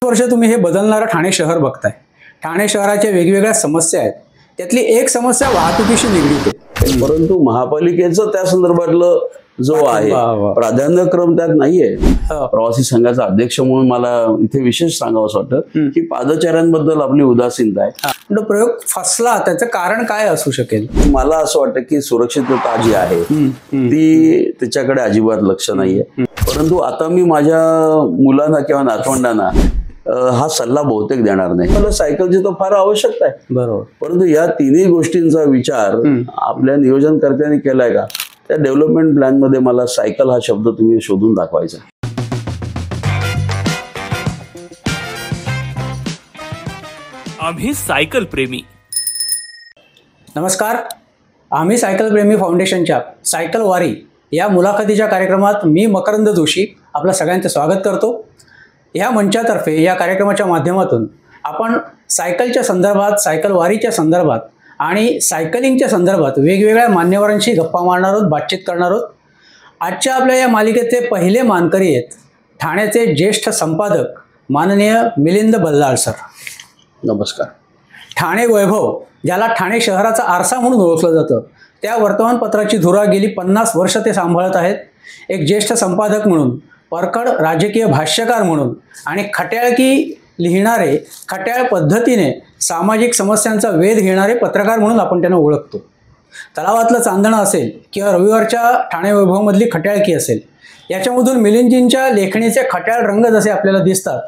वर्ष तुम्ही हे बदलणारं ठाणे शहर बघताय। ठाणे शहराच्या वेगवेगळ्या समस्या आहेत, त्यातली एक समस्या वाहतुकीशी निगडीत आहे। परंतु महापालिकेचं त्या संदर्भातलं जो आहे प्राधान्यक्रम त्यात नाहीये। प्रवासी संघाचा अध्यक्ष म्हणून मला इथे विशेष सांगावंसं वाटतं की पादचाऱ्यांबद्दल आपली उदासीनता आहे। प्रयोग फसला, त्याचं कारण काय असू शकेल? मला असं वाटतं की सुरक्षितता जी आहे ती त्याच्याकडे अजिबात लक्ष नाहीये। परंतु आता मी माझ्या मुलांना किंवा नातवंडांना हा सल्ला बहुतेक देणार नाही। मला सायकलची तर फार आवश्यकता आहे, बरोबर, परंतु या तिन्ही गोष्टींचा विचार आपल्या नियोजनकर्त्यांनी केलाय का? त्या डेव्हलपमेंट प्लॅन मध्ये मला सायकल हा शब्द तुम्ही शोधून दाखवायचा। आम्ही सायकल प्रेमी। नमस्कार, आम्ही सायकल प्रेमी फाउंडेशनच्या सायकल वारी या मुलाखतीच्या कार्यक्रमात मी मकरंद जोशी आपलं सगळ्यांचं स्वागत करतो। या मंचातर्फे या कार्यक्रमाच्या माध्यमातून आपण सायकलच्या संदर्भात, सायकल वारीच्या संदर्भात आणि सायकलिंगच्या संदर्भात वेगवेगळ्या मान्यवरांशी गप्पा मारणार आहोत, बातचीत करणार आहोत। आजच्या आपल्या या मालिकेचे पहिले मानकरी आहेत ठाण्याचे ज्येष्ठ संपादक माननीय मिलिंद बल्लाळ सर। नमस्कार। ठाणे वैभव, ज्याला ठाणे शहराचा आरसा म्हणून ओळखलं जातं, त्या वर्तमानपत्राची धुरा गेली 50 वर्ष ते सांभाळत आहेत। एक ज्येष्ठ संपादक म्हणून, परखड राजकीय भाष्यकार म्हणून आणि खट्याळकी लिहिणारे, खट्याळ पद्धतीने सामाजिक समस्यांचा वेध घेणारे पत्रकार म्हणून आपण त्यांना ओळखतो। तलावातलं चांदणं असेल किंवा रविवारच्या ठाणे वैभवमधली खट्याळकी असेल, याच्यामधून मिलिंदजींच्या लेखणीचे खट्याळ रंग जसे आपल्याला दिसतात,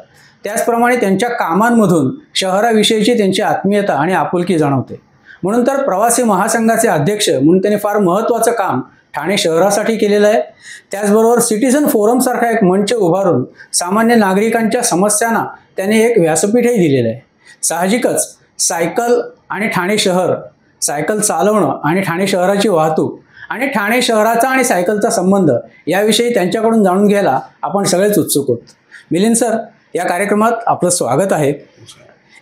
त्याचप्रमाणे त्यांच्या कामांमधून शहराविषयीची त्यांची आत्मीयता आणि आपुलकी जाणवते। म्हणून तर प्रवासी महासंघाचे अध्यक्ष म्हणून त्यांनी फार महत्त्वाचं काम ठाणे शहरासाठी केलेलं आहे। त्याचबरोबर सिटीझन फोरम सारखा एक मंच उभारून सामान्य नागरिकांच्या समस्यांना त्यांनी एक व्यासपीठही दिलेलं आहे। साहजिकच सायकल आणि ठाणे शहर, सायकल चालवणं आणि ठाणे शहराची वाहतूक आणि ठाणे शहराचा आणि सायकलचा संबंध याविषयी त्यांच्याकडून जाणून घ्यायला आपण सगळेच उत्सुक आहोत। मिलिंद सर, या कार्यक्रमात आपलं स्वागत आहे।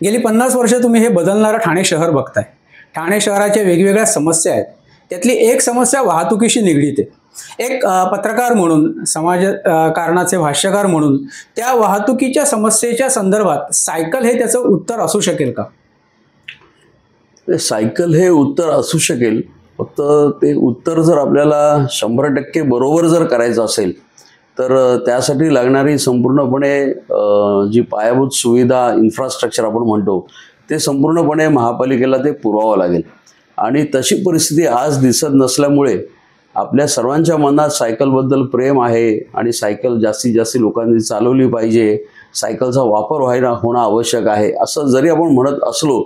गेली 50 वर्ष तुम्ही हे बदलणारं ठाणे शहर बघताय। ठाणे शहराच्या वेगवेगळ्या समस्या आहेत, त्यातली एक समस्या वाहतुकीशी निगडीत आहे। एक पत्रकार म्हणून, समाजकारणाचे भाष्यकार म्हणून त्या वाहतुकीच्या समस्येच्या संदर्भात सायकल हे त्याचं उत्तर असू शकेल का? सायकल हे उत्तर असू शकेल, फक्त ते उत्तर जर आपल्याला 100% बरोबर जर करायचं असेल तर त्यासाठी लागणारी संपूर्णपणे जी पायाभूत सुविधा, इन्फ्रास्ट्रक्चर आपण म्हणतो, ते संपूर्णपणे महापालिकेला ते पुरवावं लागेल। आणि तशी परिस्थिती आज दिसत नसल्यामुळे आपल्या सर्वांच्या मनात सायकलबद्दल प्रेम आहे आणि सायकल जास्तीत जास्त लोकांनी चालवली पाहिजे, सायकलचा वापर होणं आवश्यक आहे, असं जरी आपण म्हणत असलो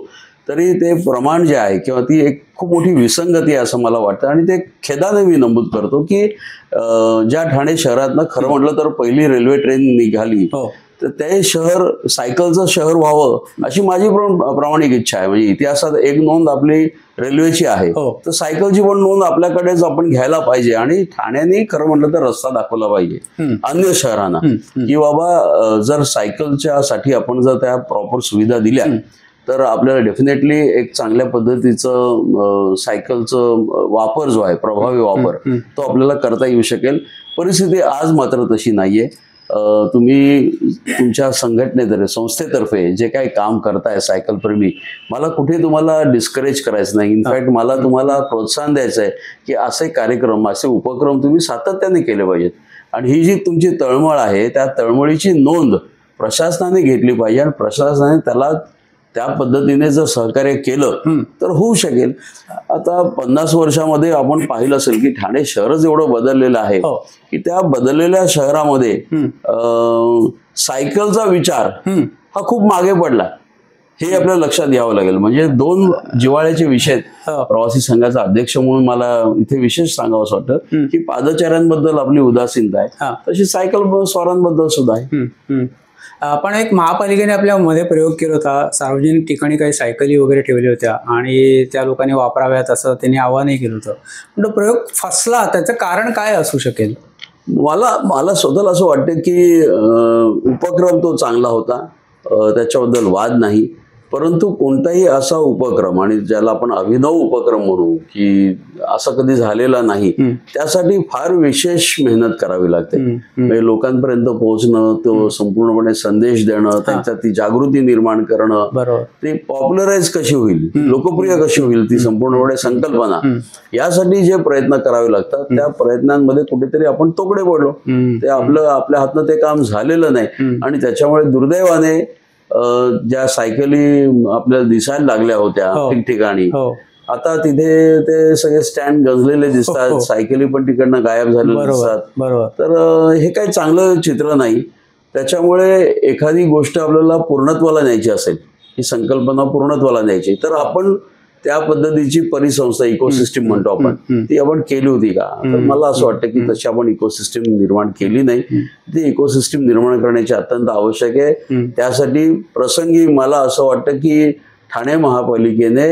तरी ते प्रमाण जे आहे किंवा ती एक खूप मोठी विसंगती आहे असं मला वाटतं। आणि ते खेदाने मी नमूद करतो की ज्या ठाणे शहरातनं खरं म्हटलं तर पहिली रेल्वे ट्रेन निघाली, तर ते शहर सायकलचं शहर व्हावं अशी माझी प्रामाणिक इच्छा आहे। म्हणजे इतिहासात एक नोंद आपली रेल्वेची आहे, तर सायकलची पण नोंद आपल्याकडेच आपण घ्यायला पाहिजे। आणि ठाण्याने खरं म्हटलं तर रस्ता दाखवला पाहिजे अन्य शहरांना की बाबा जर सायकलच्या साठी आपण जर त्या प्रॉपर सुविधा दिल्या तर आपल्याला डेफिनेटली एक चांगल्या पद्धतीचं सायकलचं वापर जो आहे, प्रभावी वापर, तो आपल्याला करता येऊ शकेल। परिस्थिती आज मात्र तशी नाहीये। तुम्ही तुमच्या संघटनेतर्फे, संस्थेतर्फे जे काही काम करताय सायकल प्रेमी, मला कुठे तुम्हाला डिस्करेज करायचं नाही। इनफॅक्ट मला तुम्हाला प्रोत्साहन द्यायचं आहे की असे कार्यक्रम, असे उपक्रम तुम्ही सातत्याने केले पाहिजेत। आणि ही जी तुमची तळमळ आहे, त्या तळमळीची नोंद प्रशासनाने घेतली पाहिजे आणि प्रशासनाने त्याला त्या पद्धतीने जर सहकार्य केलं तर होऊ शकेल। आता 50 वर्षामध्ये आपण पाहिलं असेल की ठाणे शहरच एवढं बदललेलं आहे की त्या बदललेल्या शहरामध्ये सायकलचा विचार हा खूप मागे पडला, हे आपल्याला लक्षात घ्यावं लागेल। म्हणजे 2 जिव्हाळ्याचे विषय, प्रवासी संघाचा अध्यक्ष म्हणून मला इथे विशेष सांगावंसं वाटतं की पादचाऱ्यांबद्दल आपली उदासीनता आहे, तशी सायकल स्वारांबद्दल सुद्धा आहे। पण एक महापालिकेने आपल्या मध्ये प्रयोग केला होता, सार्वजनिक ठिकाणी काही सायकली वगैरे ठेवल्या होत्या आणि त्या लोकांनी वापराव्यात असं त्यांनी आवाहनही केलं होतं। पण तो प्रयोग फसला, त्याचं कारण काय असू शकेल? मला स्वतःला असं वाटतं की उपक्रम तो चांगला होता, त्याच्याबद्दल वाद नाही। परंतु कोणताही असा उपक्रम, आणि ज्याला आपण अभिनव उपक्रम म्हणू, की असं कधी झालेला नाही, त्यासाठी फार विशेष मेहनत करावी लागते. म्हणजे लोकांपर्यंत पोहोचणं, तो संपूर्णपणे संदेश देणं, त्यांच्यात ती जागृती निर्माण करणं, ती पॉप्युलराइज कशी होईल, लोकप्रिय कशी होईल, ती संपूर्णपणे संकल्पना, यासाठी जे प्रयत्न करावे लागतात त्या प्रयत्नांमध्ये कुठेतरी आपण तोकडे पडलो. ते आपल्या हातनं ते काम झालेलं नाही. आणि त्याच्यामुळे दुर्दैवाने ज्या सायकली आपल्याला दिसायला लागल्या होत्या ठिकठिकाणी, आता तिथे ते सगळे स्टँड गंजलेले दिसतात, सायकली पण तिकडनं गायब झालेले दिसतात. तर हे काही चांगलं चित्र नाही. त्याच्यामुळे एखादी गोष्ट आपल्याला पूर्णत्वाला न्यायची असेल, ही संकल्पना पूर्णत्वाला न्यायची, तर आपण त्या पद्धतीची परिसंस्था, इकोसिस्टीम म्हणतो आपण, ती आपण केली होती का? तर मला असं वाटतं की तशी आपण इकोसिस्टीम निर्माण केली नाही. ती इकोसिस्टीम निर्माण करण्याची अत्यंत आवश्यक आहे. त्यासाठी प्रसंगी मला असं वाटतं की ठाणे महापालिकेने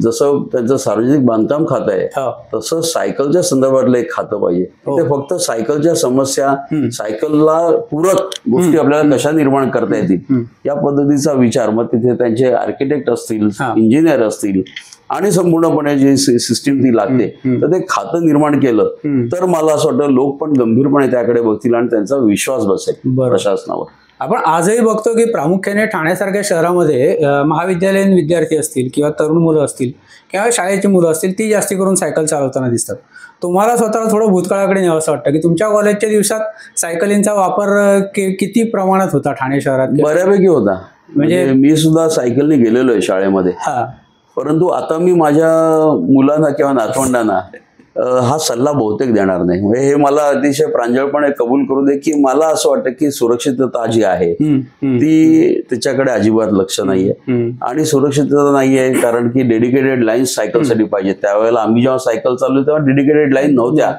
जसं त्यांचं सार्वजनिक बांधकाम खातं आहे, तसं सायकलच्या संदर्भातलं एक खातं पाहिजे. ते फक्त सायकलच्या समस्या, सायकलला पूरक गोष्टी आपल्याला कशा निर्माण करता येतील या पद्धतीचा विचार, मग तिथे त्यांचे आर्किटेक्ट असतील, इंजिनियर असतील, आणि संपूर्णपणे जी सिस्टीम ती लागते, तर ते खातं निर्माण केलं तर मला असं वाटतं लोक पण गंभीरपणे त्याकडे बघतील आणि त्यांचा विश्वास बसेल प्रशासनावर. आपण आजही बघतो की प्रामुख्याने ठाण्यासारख्या शहरामध्ये महाविद्यालयीन विद्यार्थी असतील किंवा तरुण मुलं असतील किंवा शाळेची मुलं असतील, ती जास्ती करून सायकल चालवताना दिसतात. तुम्हाला स्वतःला थोडं भूतकाळाकडे न्यावं असं वाटतं की तुमच्या कॉलेजच्या दिवसात सायकलींचा वापर किती प्रमाणात होता ठाणे शहरात? बऱ्यापैकी होता. म्हणजे मी सुद्धा सायकलने गेलेलो आहे शाळेमध्ये. परंतु आता मी माझ्या मुलांना किंवा नातवंडांना हा सल्ला बहुतेक देणार नाही. म्हणजे हे मला अतिशय प्रांजळपणे कबूल करू दे की मला असं वाटतं की सुरक्षितता जी आहे ती त्याच्याकडे अजिबात लक्ष नाहीये. आणि सुरक्षितता नाहीये कारण की डेडिकेटेड लाईन्स सायकलसाठी पाहिजे. त्यावेळेला आम्ही जेव्हा सायकल चाललो तेव्हा डेडिकेटेड लाईन नव्हत्या,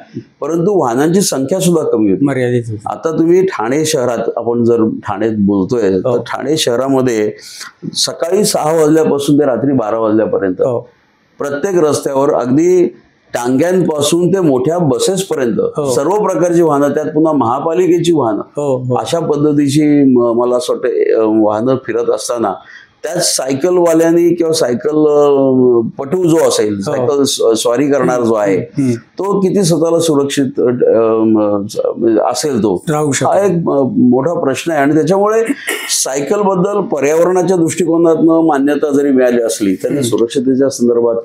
परंतु वाहनांची संख्या सुद्धा कमी होती, मर्यादित. आता तुम्ही ठाणे शहरात, आपण जर ठाण्यात बोलतोय तर ठाणे शहरामध्ये सकाळी 6 वाजल्यापासून ते रात्री 12 वाजल्यापर्यंत प्रत्येक रस्त्यावर अगदी टांग्यांपासून ते मोठ्या बसेस पर्यंत सर्व प्रकारची वाहनं, त्यात पुन्हा महापालिकेची वाहनं, अशा पद्धतीची मला असं वाटतं वाहनं फिरत असताना त्याच सायकलवाल्यांनी किंवा सायकल पटू जो असेल, सायकल स्वारी करणार जो आहे, तो किती स्वतःला सुरक्षित असेल तो, हा एक मोठा प्रश्न आहे. आणि त्याच्यामुळे सायकल बद्दल पर्यावरणाच्या दृष्टिकोनातून मान्यता जरी मिळाली असली तरी सुरक्षितेच्या संदर्भात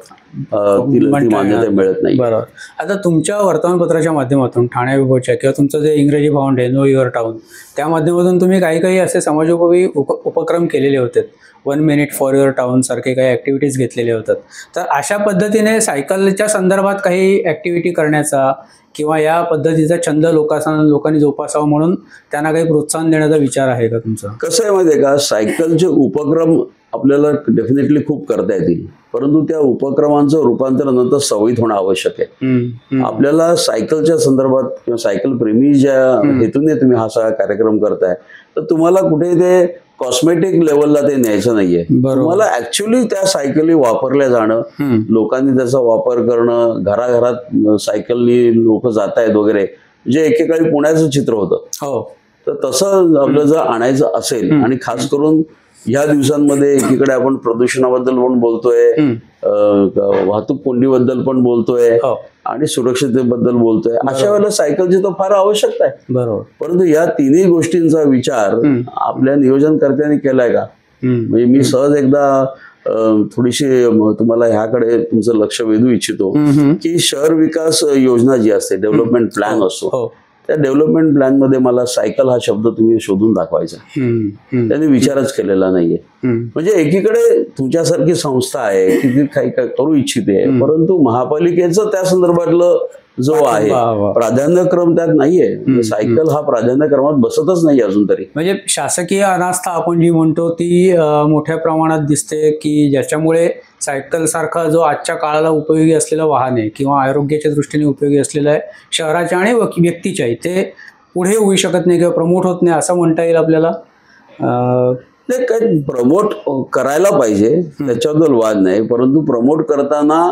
ती मान्यता मिळत नाही. बरोबर. आता तुमच्या वर्तमानपत्राच्या माध्यमातून ठाणे विभागाच्या किंवा तुमचं जे इंग्रजी भावंड आहे नो युअर टाउन, त्या माध्यमातून तुम्ही काही असे समाजोपयोगी उपक्रम केलेले होते. 1 मिनिट फॉर युअर टाउन सारखे काही ऍक्टिव्हिटीज घेतलेले होतात. तर अशा पद्धतीने सायकलच्या संदर्भात काही ऍक्टिव्हिटी करण्याचा किंवा या पद्धतीचा छंद लोकांनी जोपासावा म्हणून त्यांना काही प्रोत्साहन देण्याचा विचार आहे का तुमचा? कसं आहे माहिती आहे का, सायकलचे उपक्रम आपल्याला डेफिनेटली खूप करता येतील, परंतु त्या उपक्रमांचं रूपांतर नंतर सवयीत होणं आवश्यक आहे. आपल्याला सायकलच्या संदर्भात किंवा सायकल प्रेमी ज्या हेतूने तुम्ही हा सगळा कार्यक्रम करताय, तर तुम्हाला कुठे ते कॉस्मेटिक लेवलला ते न्यायचं नाहीये. तुम्हाला ऍक्च्युअली त्या सायकली वापरल्या जाणं, लोकांनी त्याचा वापर करणं, घराघरात सायकलनी लोक जात आहेत वगैरे, जे एकेकाळी पुण्याचं चित्र होतं, तर तसं आपलं जर आणायचं असेल, आणि खास करून ह्या दिवसांमध्ये एकीकडे आपण प्रदूषणाबद्दल पण बोलतोय, वाहतूक कोंडीबद्दल पण बोलतोय, आणि सुरक्षिततेबद्दल बोलतोय, अशा वेळेला सायकलची तर फार आवश्यकता आहे. बरोबर. परंतु या तिन्ही गोष्टींचा विचार आपल्या नियोजनकर्त्यांनी केलाय का? म्हणजे मी सहज एकदा थोडीशी तुम्हाला ह्याकडे तुमचं लक्ष वेधू इच्छितो की शहर विकास योजना जी असते, डेव्हलपमेंट प्लॅन असतो, त्या डेव्हलपमेंट प्लॅन मध्ये मला सायकल हा शब्द तुम्ही शोधून दाखवायचा. त्यांनी विचारच केलेला नाहीये. म्हणजे एकीकडे तुमच्यासारखी संस्था आहे की ती काही करू इच्छिते, परंतु महापालिकेचं त्या संदर्भातलं जो आहे प्राधान्यक्रम त्यात नाहीये. सायकल हा प्राधान्यक्रमात बसतच नाही अजून तरी. म्हणजे शासकीय अनास्था आपण जी म्हणतो ती मोठ्या प्रमाणात दिसते की ज्याच्यामुळे सायकल सारखा जो आजच्या काळाला उपयोगी असलेलं वाहन आहे किंवा आरोग्याच्या दृष्टीने उपयोगी असलेलं आहे शहराच्या आणि व्यक्तीच्याही, ते पुढे होऊ शकत नाही किंवा प्रमोट होत नाही असं म्हणता येईल आपल्याला. नाही, काही प्रमोट करायला पाहिजे त्याच्याबद्दल वाद नाही, परंतु प्रमोट करताना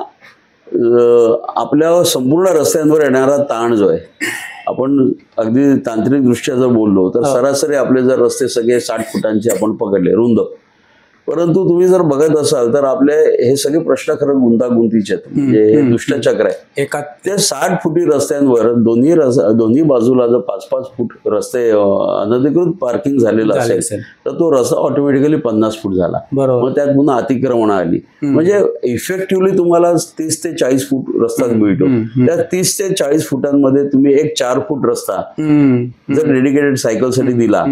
आपल्या संपूर्ण रस्त्यांवर येणारा ताण जो आहे, आपण अगदी तांत्रिक दृष्ट्या जर बोललो तर सरासरी आपले जर रस्ते सगळे 60 फुटांचे आपण पकडले रुंद, परंतु तुम्ही जर बघत असाल तर आपले हे सगळे प्रश्न खरं गुंतागुंतीचे आहेत. म्हणजे हे दुष्टचक्र आहे. ते 60 फुटी रस्त्यांवर दोन्ही बाजूला जर 5-5 फूट रस्ते अनधिकृत पार्किंग झालेलं असेल तर तो रस्ता ऑटोमॅटिकली 50 फूट झाला. मग त्यात पुन्हा अतिक्रमण आली. म्हणजे इफेक्टिव्हली तुम्हाला 30 ते 40 फूट रस्ता मिळतो. त्या 30 ते 40 फुटांमध्ये तुम्ही एक 4 फूट रस्ता जर डेडिकेटेड सायकलसाठी दिला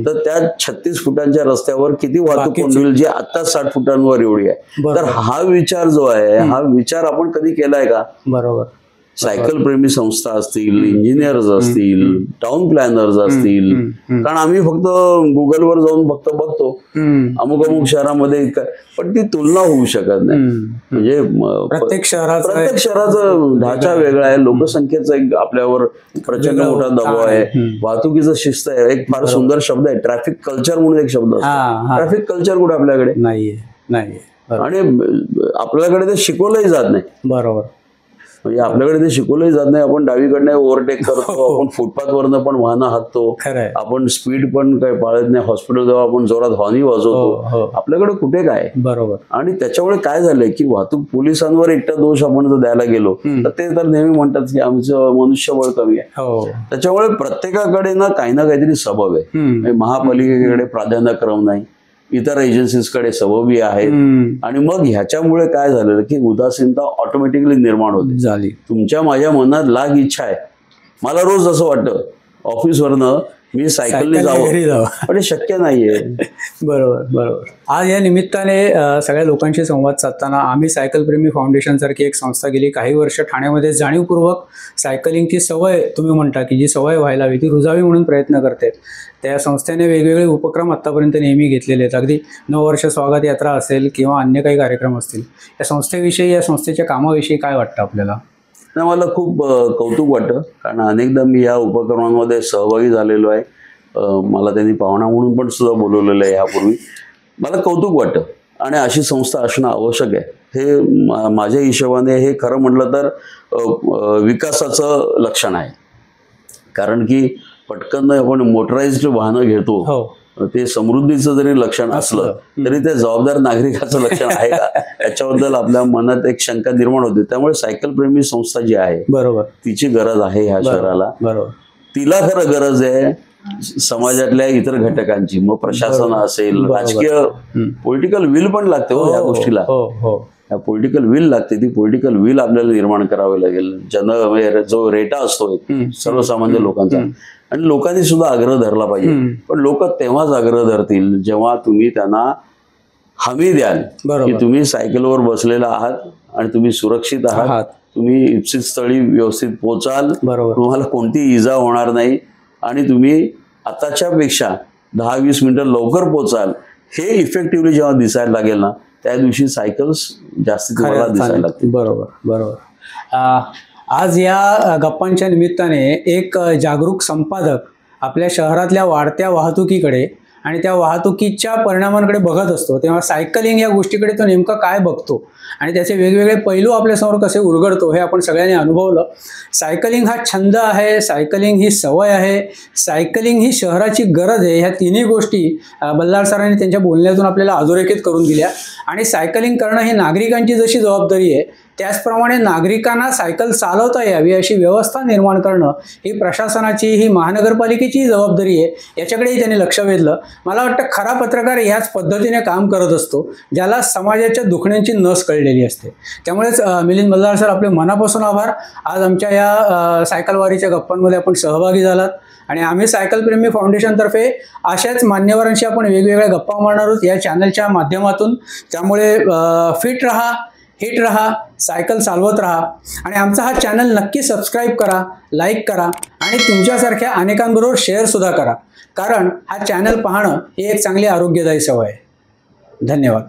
तर त्या 36 फुटांच्या रस्त्यावर किती वाहतूक कोंडील जी आता 60 फुटांवर एवढी आहे. तर हा विचार जो आहे हा विचार आपण कधी केलाय का? बरोबर. सायकल प्रेमी संस्था असतील, इंजिनियर्स असतील, टाउन प्लॅनर्स असतील. कारण आम्ही फक्त गुगलवर जाऊन फक्त बघतो अमुक अमुक शहरामध्ये, पण ती तुलना होऊ शकत नाही. म्हणजे प्रत्येक शहराचं ढाचा वेगळा आहे, लोकसंख्येचा एक आपल्यावर प्रचंड मोठा दबाव आहे, वाहतुकीचं शिस्त आहे. एक फार सुंदर शब्द आहे ट्रॅफिक कल्चर म्हणून एक शब्द असतो. ट्रॅफिक कल्चर कुठे आपल्याकडे नाहीये आणि आपल्याकडे ते शिकवलंही जात नाही. बरोबर. म्हणजे आपल्याकडे ते शिकवलंही जात नाही. आपण डावीकडनं ओव्हरटेक करतो, आपण फुटपाथ वरनं पण वाहनं हाकतो, आपण स्पीड पण काही पाळत नाही. हॉस्पिटल जेव्हा आपण जोरात हॉर्न वाजवतो, आपल्याकडे कुठे काय. बरोबर. आणि त्याच्यामुळे काय झालंय की वाहतूक पोलिसांवर एकटा दोष आपण जर द्यायला गेलो तर ते तर नेहमी म्हणतात की आमचं मनुष्यबळ कमी आहे. त्याच्यामुळे प्रत्येकाकडे ना काहीतरी सबब आहे. महापालिकेकडे प्राधान्यक्रम नाही, इतर एजन्सीजकडे सबबी आहेत. आणि मग ह्याच्यामुळे काय झालेलं की उदासीनता ऑटोमॅटिकली निर्माण होते झाली. तुमच्या माझ्या मनात लाग इच्छा आहे, मला रोज असं वाटतं ऑफिसवरनं मी सायकलने जावं, पण शक्य नाहीये. बरोबर. आज या निमित्ताने सगळ्या लोकांशी संवाद साधताना आम्ही सायकल प्रेमी फाउंडेशन सारखी एक संस्था गेली काही वर्ष ठाण्यामध्ये जाणीवपूर्वक सायकलिंगची सवय, तुम्ही म्हणता की जी सवय व्हायला हवी ती रुजावी म्हणून प्रयत्न करते. त्या संस्थेने वेगवेगळे उपक्रम आतापर्यंत नेहमी घेतलेले आहेत. अगदी 9 वर्ष स्वागत यात्रा असेल किंवा अन्य काही कार्यक्रम असतील. या संस्थेविषयी, या संस्थेच्या कामाविषयी काय वाटतं आपल्याला? मला खूप कौतुक वाटतं, कारण अनेकदा मी या उपक्रमांमध्ये सहभागी झालेलो आहे. मला त्यांनी पाहुणा म्हणून पण सुद्धा बोलवलेलं आहे यापूर्वी. मला कौतुक वाटतं आणि अशी संस्था असणं आवश्यक आहे. हे माझ्या हिशोबाने हे खरं म्हटलं तर विकासाचं लक्षण आहे. कारण की पटकन आपण मोटराइज्ड वाहनं घेतो, ते समृद्धीचं जरी लक्षण असलं तरी ते जबाबदार नागरिकाचं लक्षण आहे का याच्याबद्दल आपल्या मनात एक शंका निर्माण होते. त्यामुळे सायकल प्रेमी संस्था जी आहे बरोबर तिची गरज आहे ह्या शहराला. बरोबर. तिला खरं गरज आहे समाजातल्या इतर घटकांची. मग प्रशासन असेल, राजकीय पॉलिटिकल विल पण लागते हो या गोष्टीला. पॉलिटिकल विल लागते. ती पॉलिटिकल विल आपल्याला निर्माण करावी लागेल. जो रेटा असतो सर्वसामान्य लोकांचा, आणि लोकांनी सुद्धा आग्रह धरला पाहिजे. पण लोक तेव्हाच आग्रह धरतील जेव्हा तुम्ही त्यांना हमी द्याल की तुम्ही सायकलवर बसलेला आहात आणि तुम्ही सुरक्षित आहात, तुम्ही इप्सित स्थळी व्यवस्थित पोचाल, तुम्हाला कोणती इजा होणार नाही आणि तुम्ही आताच्या पेक्षा 10-20 मिनिटं लवकर पोचाल. हे इफेक्टिव्हली जेव्हा दिसायला लागेल ना त्या दिवशी सायकल्स जास्ती तुम्हाला दिसायला लागतील. बरोबर. आज या गप्पांच्या निमित्ताने एक जागरूक संपादक आपल्या शहरातल्या वाढत्या वाहतुकीकडे आणि त्या वाहतुकीच्या परिणामांकडे बघत असतो, तेव्हा सायकलिंग या गोष्टीकडे तो नेमका काय बघतो आणि त्याचे वेगवेगळे पैलू आपल्यासमोर कसे उलगडतो हे आपण सगळ्यांनी अनुभवलं. सायकलिंग हा छंद आहे, सायकलिंग ही सवय आहे, सायकलिंग ही शहराची गरज आहे. ह्या तिन्ही गोष्टी बल्लाळ सरांनी त्यांच्या बोलण्यातून आपल्याला अधोरेखित करून दिल्या. आणि सायकलिंग करणं ही नागरिकांची जशी जबाबदारी आहे त्याचप्रमाणे नागरिकांना सायकल चालवता यावी अशी व्यवस्था निर्माण करणं ही प्रशासनाची, ही महानगरपालिकेची जबाबदारी आहे. याच्याकडेही त्यांनी लक्ष वेधलं. मला वाटतं खरा पत्रकार ह्याच पद्धतीने काम करत असतो, ज्याला समाजाच्या दुखण्यांची नस कळलेली असते. त्यामुळेच मिलिंद बल्लाळ सर, आपले मनापासून आभार. आज आमच्या या सायकलवारीच्या गप्पांमध्ये आपण सहभागी झालात आणि आम्ही सायकल प्रेमी फाउंडेशनतर्फे अशाच मान्यवरांशी आपण वेगवेगळ्या गप्पा मारणार आहोत या चॅनलच्या माध्यमातून. त्यामुळे फिट रहा, हिट रहा, सायकल चालवत रहा आणि आमचा हा चॅनल नक्की सबस्क्राईब करा, लाईक करा आणि तुमच्यासारख्या अनेकांबरोबर शेअरसुद्धा करा. कारण हा चॅनल पाहणं ही एक चांगली आरोग्यदायी सवय आहे. धन्यवाद.